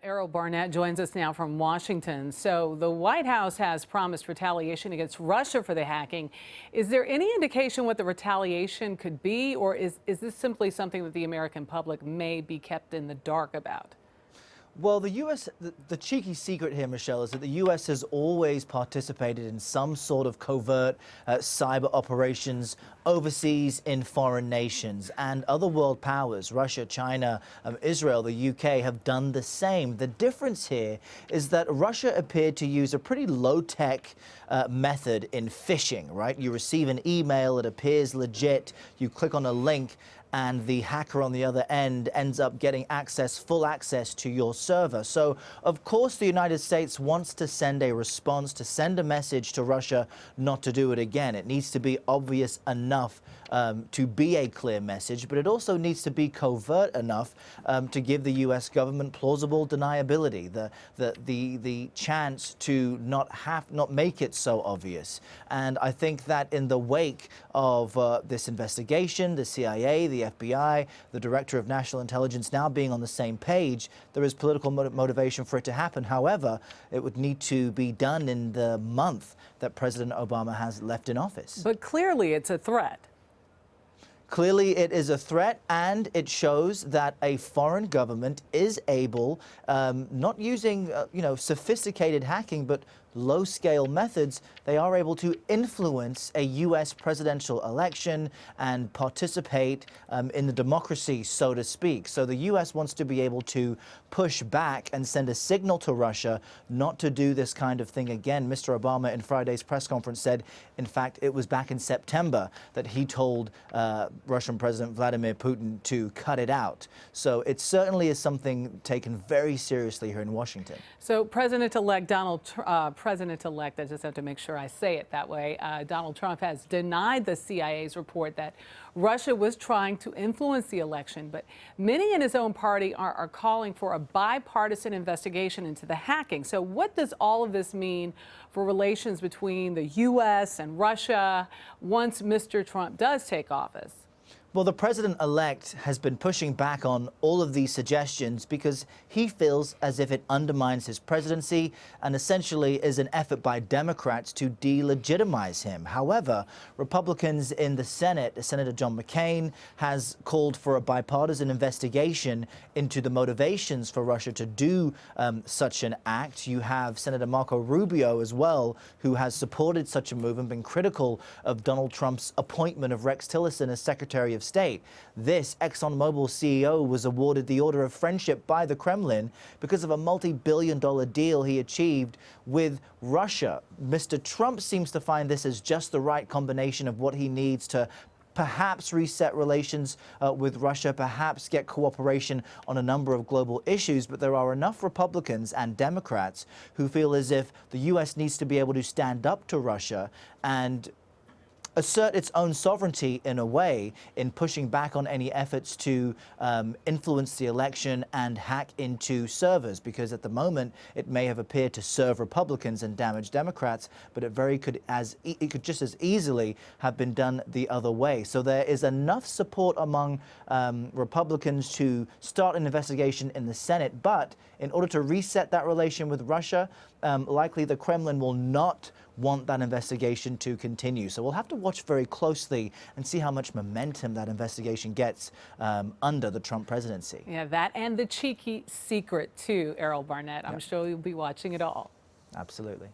Errol Barnett joins us now from Washington. So the White House has promised retaliation against Russia for the hacking. Is there any indication what the retaliation could be, or is this simply something that the American public may be kept in the dark about? Well, the cheeky secret here, Michelle, is that the U.S. has always participated in some sort of covert cyber operations overseas in foreign nations, and other world powers, Russia, China, Israel, the U.K., have done the same. The difference here is that Russia appeared to use a pretty low-tech method in phishing, right? You receive an email, it appears legit, you click on a link, and the hacker on the other end ends up getting full access to your server. So, of course, the United States wants to send a response, to send a message to Russia not to do it again. It needs to be obvious enough to be a clear message, but it also needs to be covert enough to give the U.S. government plausible deniability, the chance to not make it so obvious. And I think that in the wake of this investigation, the CIA, the FBI, the Director of National Intelligence now being on the same page, there is political motivation for it to happen. However, it would need to be done in the month that President Obama has left in office. But clearly it's a threat. Clearly, it is a threat, and it shows that a foreign government is able, not using sophisticated hacking, but low-scale methods, they are able to influence a U.S. presidential election and participate in the democracy, so to speak. So the U.S. wants to be able to push back and send a signal to Russia not to do this kind of thing again. Mr. Obama in Friday's press conference said, in fact, it was back in September that he told Russian President Vladimir Putin to cut it out. So it certainly is something taken very seriously here in Washington. So President-elect I just have to make sure I say it that way, Donald Trump has denied the CIA's report that Russia was trying to influence the election. But many in his own party are calling for a bipartisan investigation into the hacking. So what does all of this mean for relations between the U.S. and Russia once Mr. Trump does take office? Well, the president-elect has been pushing back on all of these suggestions because he feels as if it undermines his presidency and essentially is an effort by Democrats to delegitimize him. However, Republicans in the Senate, Senator John McCain, has called for a bipartisan investigation into the motivations for Russia to do such an act. You have Senator Marco Rubio as well, who has supported such a move and been critical of Donald Trump's appointment of Rex Tillerson as Secretary of State. This ExxonMobil CEO was awarded the Order of Friendship by the Kremlin because of a multi-billion-dollar deal he achieved with Russia. Mr. Trump seems to find this as just the right combination of what he needs to perhaps reset relations with Russia, perhaps get cooperation on a number of global issues. But there are enough Republicans and Democrats who feel as if the U.S. needs to be able to stand up to Russia and assert its own sovereignty in a way in pushing back on any efforts to influence the election and hack into servers, because at the moment it may have appeared to serve Republicans and damage Democrats, but it could just as easily have been done the other way. So there is enough support among Republicans to start an investigation in the Senate, but in order to reset that relation with Russia, likely the Kremlin will not want that investigation to continue. So we'll have to watch very closely and see how much momentum that investigation gets under the Trump presidency. Yeah, that and the cheeky secret too, Errol Barnett. I'm sure you'll be watching it all. Absolutely.